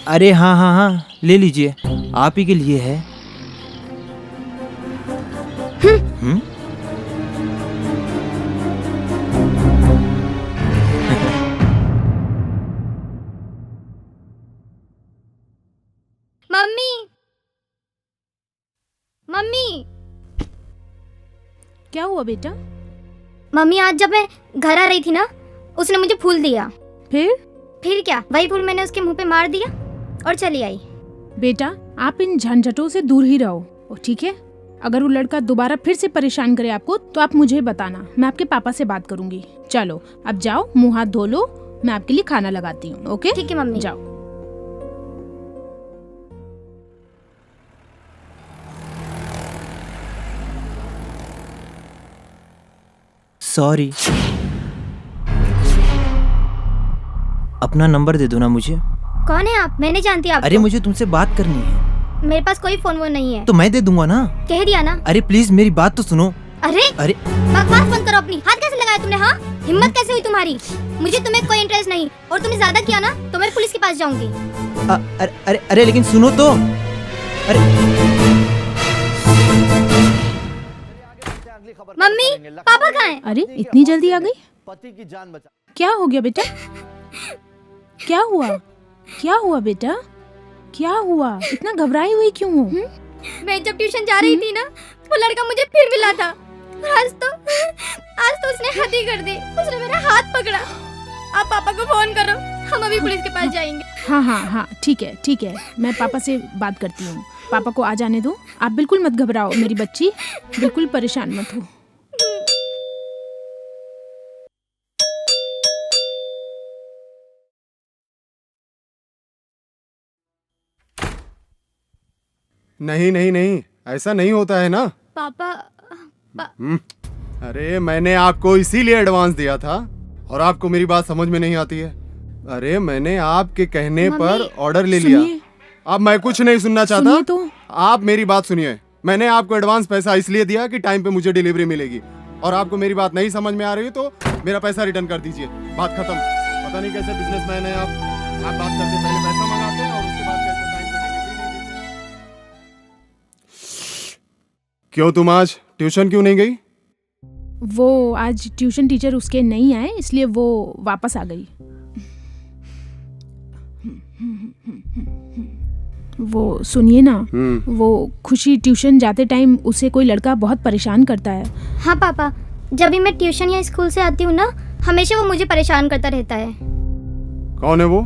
अरे हाँ हाँ हाँ, ले लीजिए, आप ही के लिए है। हम्म। मम्मी मम्मी क्या हुआ बेटा? मम्मी, आज जब मैं घर आ रही थी ना, उसने मुझे फूल दिया। फिर क्या, वही फूल मैंने उसके मुंह पे मार दिया और चली आई। बेटा, आप इन झंझटों से दूर ही रहो, ठीक है? अगर वो लड़का दोबारा फिर से परेशान करे आपको तो आप मुझे बताना, मैं आपके पापा से बात करूंगी। चलो अब जाओ, मुंह हाथ धो लो, मैं आपके लिए खाना लगाती हूँ। ओके? ठीक है मम्मी। जाओ। सॉरी, अपना नंबर दे दो ना मुझे। कौन है आप? मैं नहीं जानती आपको। अरे मुझे तुमसे बात करनी है। मेरे पास कोई फोन वो नहीं है। तो मैं दे दूंगा ना। कह दिया ना। अरे प्लीज मेरी बात तो सुनो। अरे अरे बकवास बंद करो अपनी। हाथ कैसे लगाया तुमने? हाँ, हिम्मत कैसे हुई तुम्हारी? मुझे तुम्हें कोई इंटरेस्ट नहीं, और तुमने ज्यादा किया ना तो मैं पुलिस के पास जाऊंगी। अरे अरे अरे लेकिन सुनो तो। अरे मम्मी, पापा कहाँ हैं? अरे इतनी जल्दी आ गई? पति की जान बचा। क्या हो गया बेटा? क्या हुआ? क्या हुआ बेटा? क्या हुआ? इतना घबराई हुई क्यों हो? मैं जब ट्यूशन जा रही थी ना, वो लड़का मुझे फिर मिला था। और आज तो उसने हद ही कर दी। उसने मेरा हाथ पकड़ा। आप पापा को फोन करो, हम अभी पुलिस के पास जाएंगे। हाँ हाँ हाँ, ठीक है, मैं पापा से बात करती हूँ। पापा को आ जाने दो, आप बिल्कुल मत घबराओ मेरी बच्ची, बिल्कुल परेशान मत हो। नहीं नहीं नहीं, ऐसा नहीं होता है ना। पापा अरे मैंने आपको इसीलिए एडवांस दिया था, और आपको मेरी बात समझ में नहीं आती है। अरे मैंने आपके कहने पर ऑर्डर ले लिया। सुनिए। अब मैं कुछ नहीं सुनना चाहता। सुनिए तो। आप मेरी बात सुनिए। मैंने आपको एडवांस पैसा इसलिए दिया कि टाइम पे मुझे डिलीवरी मिलेगी, और आपको मेरी बात नहीं समझ में आ रही तो मेरा पैसा रिटर्न कर दीजिए। बात खत्म। पता नहीं कैसे बिजनेसमैन है आप बात करते पहले पैसा मंगाते हैं और उसके बाद कैसे टाइम पे डिलीवरी नहीं देते। क्यों तुम आज ट्यूशन क्यों नहीं गई? वो आज ट्यूशन टीचर उसके नहीं आए, इसलिए वो वापस आ गई। वो सुनिए ना, वो खुशी ट्यूशन जाते टाइम उसे कोई लड़का बहुत परेशान करता है। हाँ पापा, जब भी मैं ट्यूशन या स्कूल से आती हूँ ना, हमेशा वो मुझे परेशान करता रहता है। कौन है वो?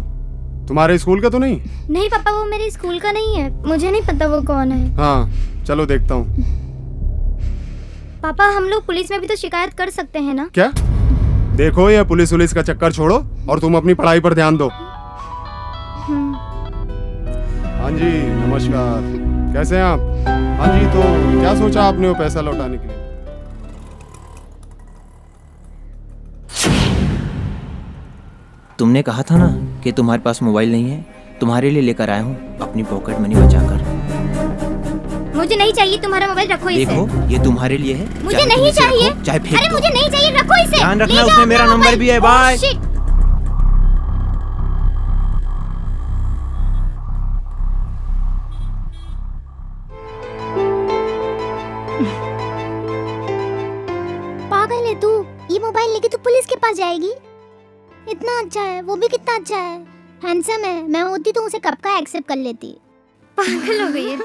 तुम्हारे स्कूल का तो नहीं? नहीं पापा, वो मेरे स्कूल का नहीं है। मुझे नहीं पता वो कौन है। हाँ चलो देखता हूँ। पापा, हम लोग पुलिस में भी तो शिकायत कर सकते हैं ना? क्या? देखो ये पुलिस का चक्कर छोड़ो और तुम अपनी पढ़ाई पर ध्यान दो। हाँ जी नमस्कार, कैसे हैं आप? हाँ जी, तो क्या सोचा आपने वो पैसा लौटाने के लिए? तुमने कहा था ना कि तुम्हारे पास मोबाइल नहीं है, तुम्हारे लिए लेकर आया हूँ अपनी पॉकेट मनी बचाकर। मुझे नहीं चाहिए तुम्हारा मोबाइल, रखो इसे। देखो ये तुम्हारे लिए है। मुझे चाहे तुम नहीं इसे चाहिए। रखो, चाहे फेंक अरे दो। मुझे नहीं चाहिए, रखो इसे। ध्यान ले रखना, जाओ उसमें अपना मेरा नंबर मोबाइल। भी है। ओह, बाय। शिट। पागल है तू? ये मोबाइल लेके तू पुलिस के पास जाएगी? इतना अच्छा है, वो भी कितना अच्छा है, हैंडसम है। मैं होती तो उसे कब का एक्सेप्ट कर लेती। पागल हो गई है।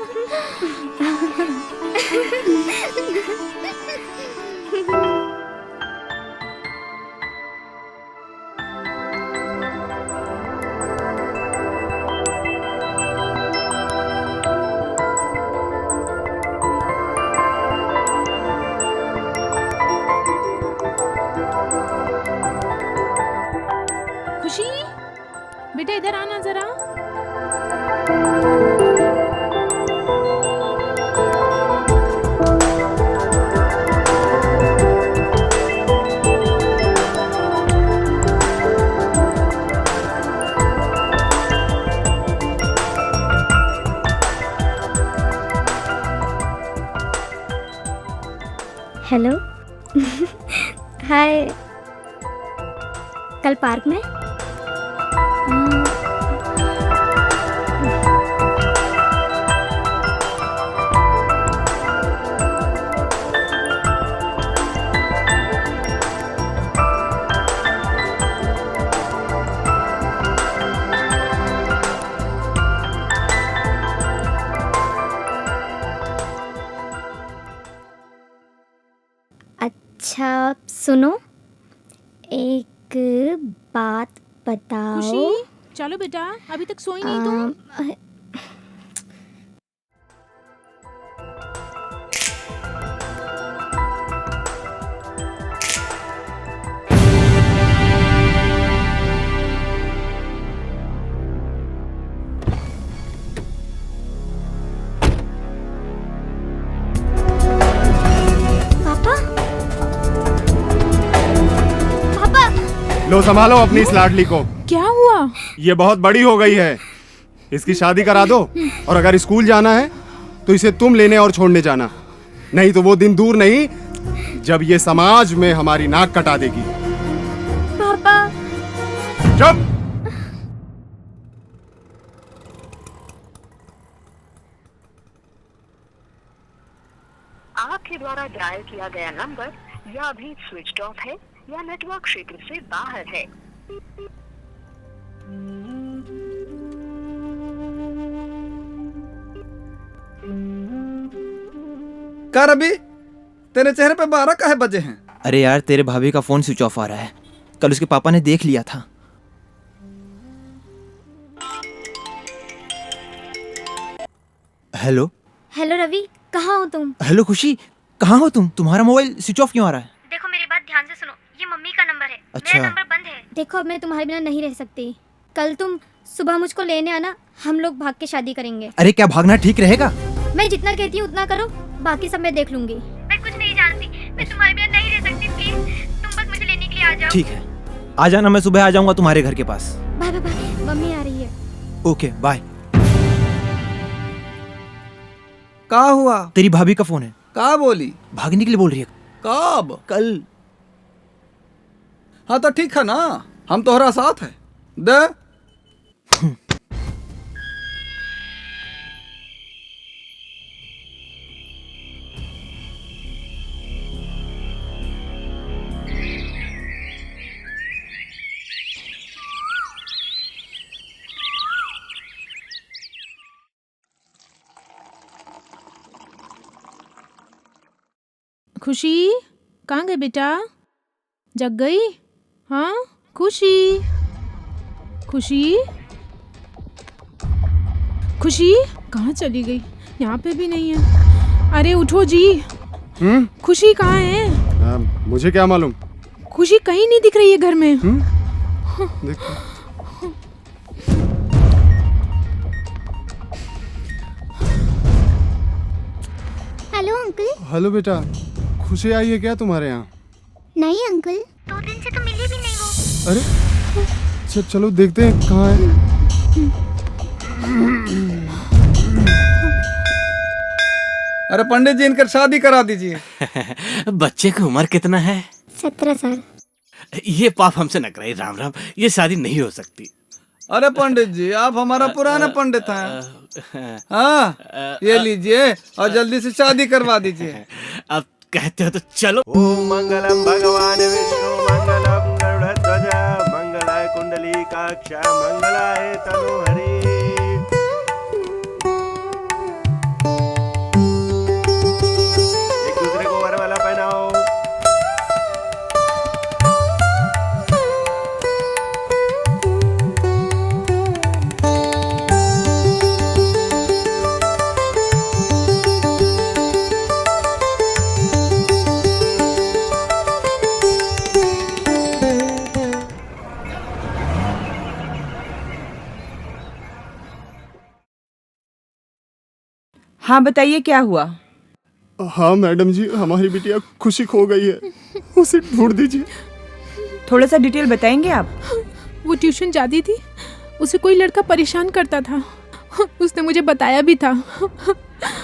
खुशी, बेटा इधर आना जरा। हेलो। हाय। कल पार्क में सुनो, एक बात बताओ। खुशी चलो बेटा, अभी तक सोई नहीं तुम? पापा, पापा, लो संभालो अपनी इस लाडली को। क्या हुआ? ये बहुत बड़ी हो गई है, इसकी शादी करा दो। और अगर स्कूल जाना है तो इसे तुम लेने और छोड़ने जाना, नहीं तो वो दिन दूर नहीं जब ये समाज में हमारी नाक कटा देगी। पापा। चुप। आपके द्वारा डायल किया गया नंबर या अभी स्विच ऑफ है या नेटवर्क क्षेत्र से बाहर है। कर अभी तेरे चेहरे पे 12 काहे बजे हैं? अरे यार, तेरे भाभी का फोन स्विच ऑफ आ रहा है। कल उसके पापा ने देख लिया था। हेलो। हेलो रवि, कहाँ हो तुम? हेलो खुशी, कहाँ हो तुम? तुम्हारा मोबाइल स्विच ऑफ क्यों आ रहा है? देखो मेरी बात ध्यान से सुनो, ये मम्मी का नंबर है। अच्छा। मेरा नंबर बंद है। देखो अब मैं तुम्हारे बिना नहीं रह सकती। कल तुम सुबह मुझको लेने आना, हम लोग भाग के शादी करेंगे। अरे क्या भागना ठीक रहेगा? मैं जितना कहती हूँ उतना करो, बाकी सब मैं देख लूंगी। मैं कुछ नहीं जानती, मैं तुम्हारे बिना नहीं रह सकती। प्लीज तुम बस मुझे लेने के लिए आ जाओ। ठीक है, आ जाना, मैं सुबह आ जाऊंगा तुम्हारे घर के पास। बाय बाय बाय, मम्मी आ रही है। Okay bye. का हुआ? तेरी भाभी का फोन है, का बोली? भागने के लिए बोल रही है। कब? कल। हाँ तो ठीक है ना, हम तोहरा साथ है। दे। खुशी कहाँ गई बेटा? जग गई? हाँ खुशी, खुशी, खुशी कहाँ चली गई? यहाँ पे भी नहीं है। अरे उठो जी। खुशी कहाँ है? मुझे क्या मालूम। खुशी कहीं नहीं दिख रही है घर में। देखो। Hello uncle. हेलो बेटा, खुशी आई है क्या तुम्हारे यहाँ? नहीं अंकल। 2 दिन से तो मिली भी नहीं वो। अरे चलो देखते हैं कहाँ है। अरे पंडित जी, इनकर शादी करा दीजिए। बच्चे की उम्र कितना है? 17 साल। ये पाप हमसे न कराइए। राम राम, ये शादी नहीं हो सकती। अरे पंडित जी, आप हमारा पुराना पंडित हैं। हाँ, ये लीजिए और जल्दी से शादी करवा दीजिए। अब कहते हो तो चलो। ओम मंगलम भगवान विष्णु मंगलम गरुड़ध्वज मंगलाय कुंडलीकाक्ष मंगलाय तनोहरि। एक दूसरे को वरमाला पहनाओ। हाँ बताइए क्या हुआ? हाँ मैडम जी, हमारी बिटिया खुशी खो गई है, उसे ढूंढ दीजिए। थोड़ा सा डिटेल बताएंगे आप? वो ट्यूशन जाती थी, उसे कोई लड़का परेशान करता था, उसने मुझे बताया भी था।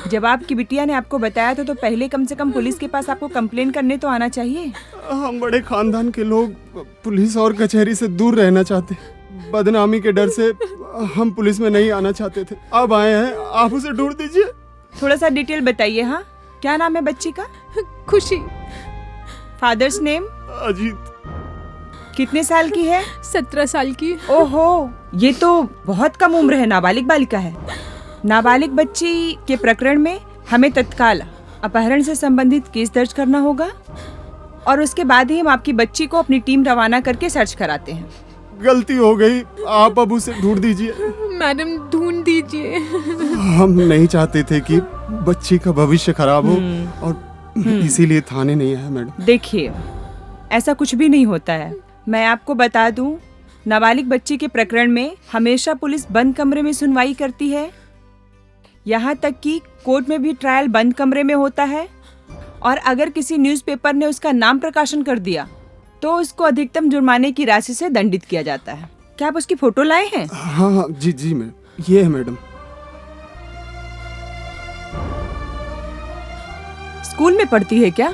जब आपकी बिटिया ने आपको बताया था तो पहले कम से कम पुलिस के पास आपको कंप्लेन करने तो आना चाहिए। हम बड़े खानदान के लोग पुलिस और कचहरी से दूर रहना चाहते, बदनामी के डर से हम पुलिस में नहीं आना चाहते थे। अब आए हैं, आप उसे ढूंढ दीजिए। थोड़ा सा डिटेल बताइए। हाँ, क्या नाम है बच्ची का? खुशी। Father's name? अजीत। कितने साल की है? 17 साल की। ओहो, ये तो बहुत कम उम्र है, नाबालिग बालिका है। नाबालिग बच्ची के प्रकरण में हमें तत्काल अपहरण से संबंधित केस दर्ज करना होगा और उसके बाद ही हम आपकी बच्ची को अपनी टीम रवाना करके सर्च कराते हैं। गलती हो गई, आप अब उसे ढूंढ दीजिए। मैडम ढूंढ दीजिए। हम नहीं चाहते थे कि बच्ची का भविष्य खराब हो और इसीलिए थाने नहीं आया मैडम। देखिए, ऐसा कुछ भी नहीं होता है। मैं आपको बता दूं, नाबालिग बच्ची के प्रकरण में हमेशा पुलिस बंद कमरे में सुनवाई करती है। यहाँ तक कि कोर्ट में भी ट्रायल बंद कमरे में होता है। और अगर किसी न्यूज़पेपर ने उसका नाम प्रकाशन कर दिया तो उसको अधिकतम जुर्माने की राशि से दंडित किया जाता है। क्या आप उसकी फोटो लाए हैं? हाँ हाँ जी जी मैडम, ये है मैडम। स्कूल में पढ़ती है क्या?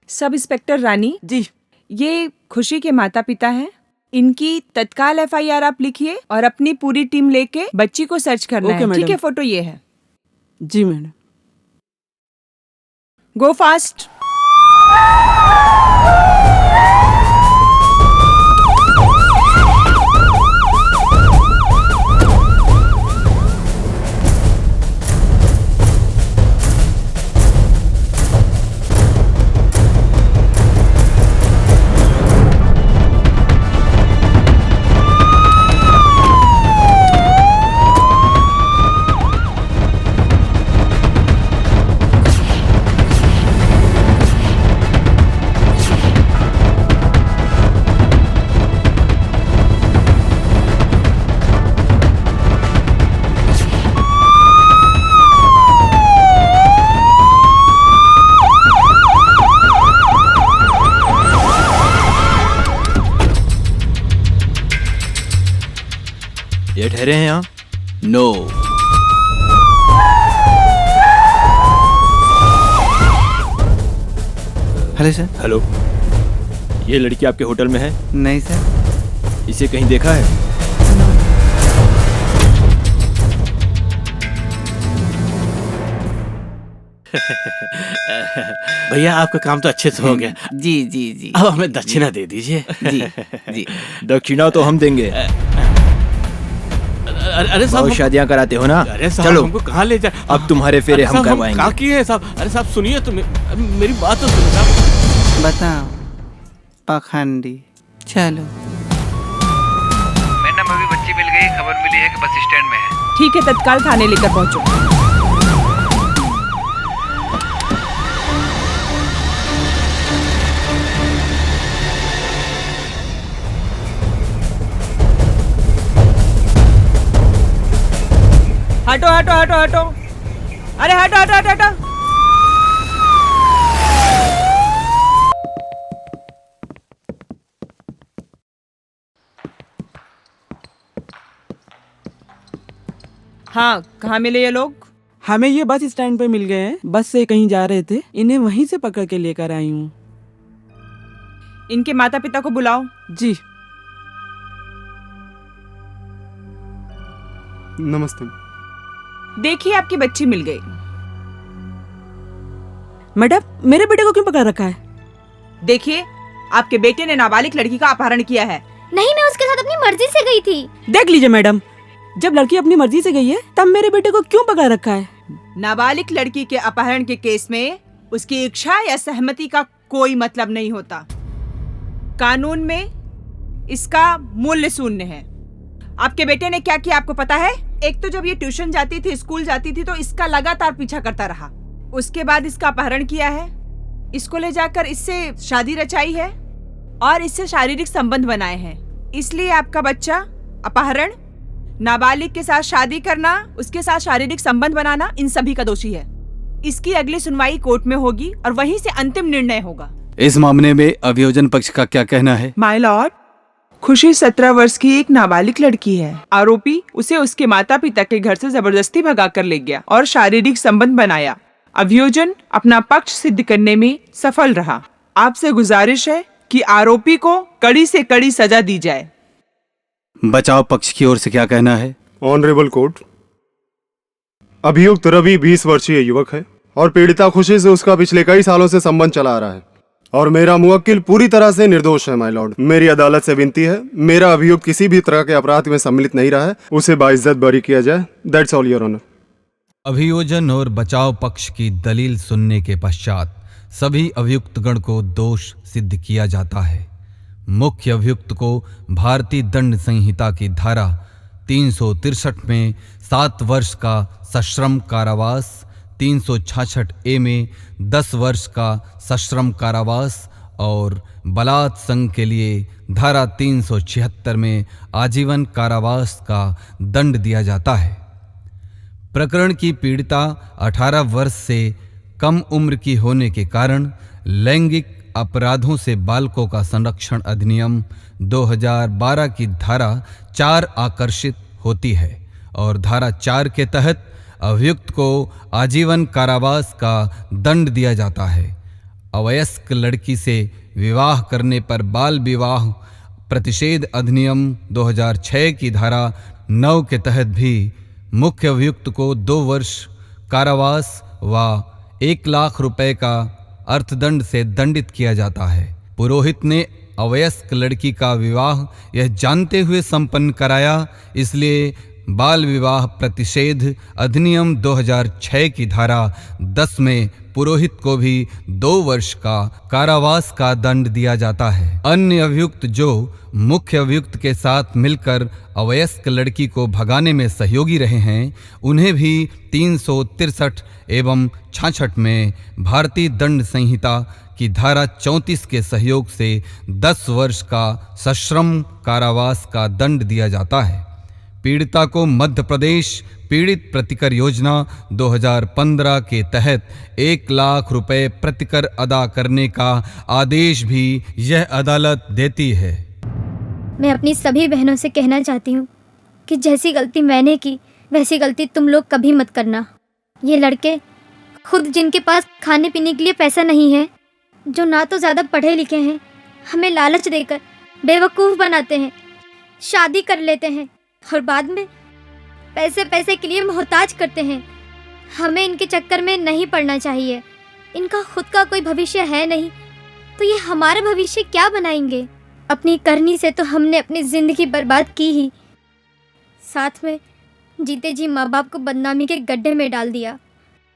सब इंस्पेक्टर रानी जी, ये खुशी के माता पिता हैं। इनकी तत्काल FIR आप लिखिए और अपनी पूरी टीम लेके बच्ची को सर्च करना है। ठीक है, फोटो ये है। जी मैडम। गो फास्ट। ये ठहरे हैं यहाँ? नो। Hello sir. हेलो, ये लड़की आपके होटल में है? नहीं सर। इसे कहीं देखा है? भैया आपका काम तो अच्छे से हो गया। जी जी जी। अब हमें दक्षिणा दे दीजिए। जी जी। दक्षिणा तो हम देंगे। अरे साहब, बहुत शादियां कराते हो ना? अरे साहब, चलो हमको कहाँ ले जाए? अब तुम्हारे फेरे हम करवाएंगे। कहाँ किए हैं साहब? अरे साहब सुनिए तो, मेरी बात तो सुनो साहब। बताओ पाखंडी। चलो मैडम, अभी बच्ची मिल गई, खबर मिली है कि बस स्टैंड में है। ठीक है, तत्काल थाने लेकर पहुंचो। हटो हटो हटो हटो। अरे हटो हटो हटो हटो। हाँ, कहाँ मिले ये लोग? हमें ये बस स्टैंड पे मिल गए हैं। बस से कहीं जा रहे थे, इन्हें वहीं से पकड़ के लेकर आई हूँ। इनके माता पिता को बुलाओ। जी। नमस्ते। देखिए, आपकी बच्ची मिल गई। मैडम, मेरे बेटे को क्यों पकड़ रखा है? देखिए, आपके बेटे ने नाबालिग लड़की का अपहरण किया है। नहीं, मैं उसके साथ अपनी मर्जी से गई थी। देख लीजिए मैडम, जब लड़की अपनी मर्जी से गई है तब मेरे बेटे को क्यों पकड़ रखा है? नाबालिग लड़की के अपहरण के केस में उसकी इच्छा या सहमति का कोई मतलब नहीं होता। कानून में इसका मूल्य शून्य है। आपके बेटे ने क्या किया आपको पता है? एक तो जब ये ट्यूशन जाती थी, स्कूल जाती थी, तो इसका लगातार पीछा करता रहा। उसके बाद इसका अपहरण किया है, इसको ले जाकर इससे शादी रचाई है और इससे शारीरिक संबंध बनाए हैं। इसलिए आपका बच्चा अपहरण, नाबालिग के साथ शादी करना, उसके साथ शारीरिक संबंध बनाना, इन सभी का दोषी है। इसकी अगली सुनवाई कोर्ट में होगी और वहीं से अंतिम निर्णय होगा। इस मामले में अभियोजन पक्ष का क्या कहना है? माय लॉर्ड, खुशी 17 वर्ष की एक नाबालिग लड़की है। आरोपी उसे उसके माता पिता के घर से जबरदस्ती भगा कर ले गया और शारीरिक संबंध बनाया। अभियोजन अपना पक्ष सिद्ध करने में सफल रहा। आपसे गुजारिश है कि आरोपी को कड़ी से कड़ी सजा दी जाए। बचाव पक्ष की ओर से क्या कहना है? ऑनरेबल कोर्ट, अभियुक्त रवि 20 वर्षीय युवक है और पीड़िता खुशी से उसका पिछले कई सालों से संबंध चला आ रहा है। और मेरा मुवक्किल पूरी तरह से निर्दोष है माय लॉर्ड। मेरी अदालत से विनती है, मेरा अभियुक्त किसी भी तरह के अपराध में सम्मिलित नहीं रहा है, उसे बाइज्जत बरी किया जाए। That's all your honour. अभियोजन और बचाव पक्ष की दलील सुनने के पश्चात सभी अभियुक्तगण को दोष सिद्ध किया जाता है। मुख्य अभियुक्त को भारतीय दंड संहिता की धारा 363 में 7 वर्ष का सश्रम कारावास, 366 ए में 10 वर्ष का सश्रम कारावास और बलात् संघ के लिए धारा 376 में आजीवन कारावास का दंड दिया जाता है। प्रकरण की पीड़िता 18 वर्ष से कम उम्र की होने के कारण लैंगिक अपराधों से बालकों का संरक्षण अधिनियम 2012 की धारा 4 आकर्षित होती है और धारा 4 के तहत अभियुक्त को आजीवन कारावास का दंड दिया जाता है। अवयस्क लड़की से विवाह करने पर बाल विवाह प्रतिषेध अधिनियम 2006 की धारा 9 के तहत भी मुख्य अभियुक्त को 2 वर्ष कारावास व 1 लाख रुपए का अर्थदंड से दंडित किया जाता है। पुरोहित ने अवयस्क लड़की का विवाह यह जानते हुए संपन्न कराया, इसलिए बाल विवाह प्रतिषेध अधिनियम 2006 की धारा 10 में पुरोहित को भी 2 वर्ष का कारावास का दंड दिया जाता है। अन्य अभियुक्त जो मुख्य अभियुक्त के साथ मिलकर अवयस्क लड़की को भगाने में सहयोगी रहे हैं, उन्हें भी 363 एवं 66 में भारतीय दंड संहिता की धारा 34 के सहयोग से 10 वर्ष का सश्रम कारावास का दंड दिया जाता है। पीड़िता को मध्य प्रदेश पीड़ित प्रतिकर योजना 2015 के तहत 1 लाख रुपए प्रतिकर अदा करने का आदेश भी यह अदालत देती है। मैं अपनी सभी बहनों से कहना चाहती हूँ कि जैसी गलती मैंने की वैसी गलती तुम लोग कभी मत करना। ये लड़के खुद जिनके पास खाने पीने के लिए पैसा नहीं है, जो ना तो ज़्यादा पढ़े लिखे हैं, हमें लालच देकर बेवकूफ़ बनाते हैं, शादी कर लेते हैं और बाद में पैसे के लिए मोहताज करते हैं। हमें इनके चक्कर में नहीं पड़ना चाहिए। इनका खुद का कोई भविष्य है नहीं, तो ये हमारा भविष्य क्या बनाएंगे? अपनी करनी से तो हमने अपनी ज़िंदगी बर्बाद की ही, साथ में जीते जी माँ बाप को बदनामी के गड्ढे में डाल दिया।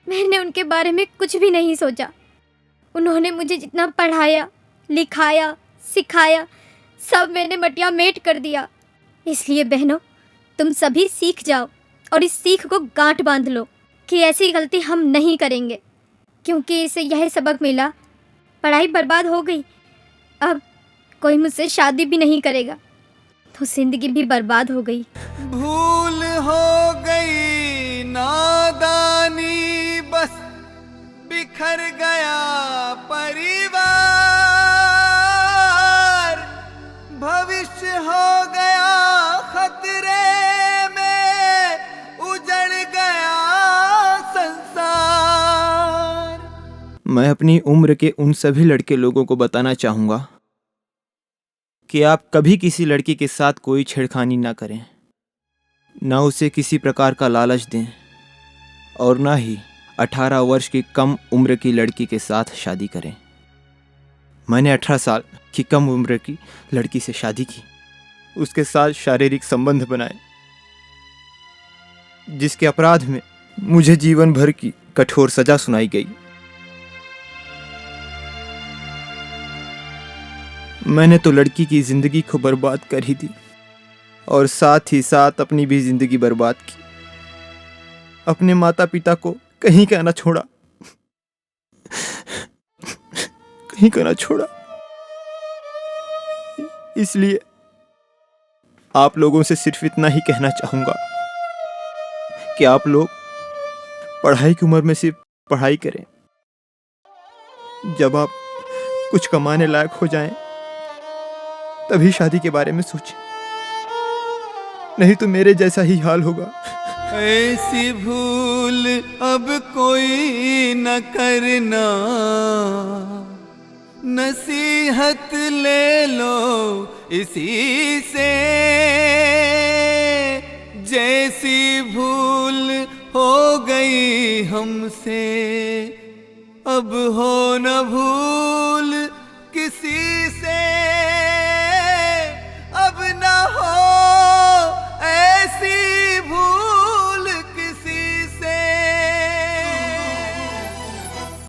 मैंने उनके बारे में कुछ भी नहीं सोचा। उन्होंने मुझे जितना पढ़ाया, लिखाया, सिखाया, सब मैंने मटिया मेट कर दिया। इसलिए बहनों, तुम सभी सीख जाओ और इस सीख को गांठ बांध लो कि ऐसी गलती हम नहीं करेंगे, क्योंकि इससे यह सबक मिला, पढ़ाई बर्बाद हो गई, अब कोई मुझसे शादी भी नहीं करेगा तो जिंदगी भी बर्बाद हो गई। भूल हो गई नादानी, बस बिखर गया परिवार, भविष्य हो गया खतरे में, उजड़ गया संसार। मैं अपनी उम्र के उन सभी लड़के लोगों को बताना चाहूँगा कि आप कभी किसी लड़की के साथ कोई छेड़खानी ना करें, ना उसे किसी प्रकार का लालच दें और ना ही 18 वर्ष की कम उम्र की लड़की के साथ शादी करें। मैंने 18 साल की कम उम्र की लड़की से शादी की, उसके साथ शारीरिक संबंध बनाए, जिसके अपराध में मुझे जीवन भर की कठोर सजा सुनाई गई। मैंने तो लड़की की जिंदगी को बर्बाद कर ही दी और साथ ही साथ अपनी भी जिंदगी बर्बाद की। अपने माता पिता को कहीं का ना छोड़ा, कहीं का ना छोड़ा। इसलिए आप लोगों से सिर्फ इतना ही कहना चाहूंगा कि आप लोग पढ़ाई की उम्र में सिर्फ पढ़ाई करें। जब आप कुछ कमाने लायक हो जाएं, तभी शादी के बारे में सोचें, नहीं तो मेरे जैसा ही हाल होगा। ऐसी भूल अब कोई न करना, नसीहत ले लो इसी से, जैसी भूल हो गई हमसे, अब हो न भूल किसी से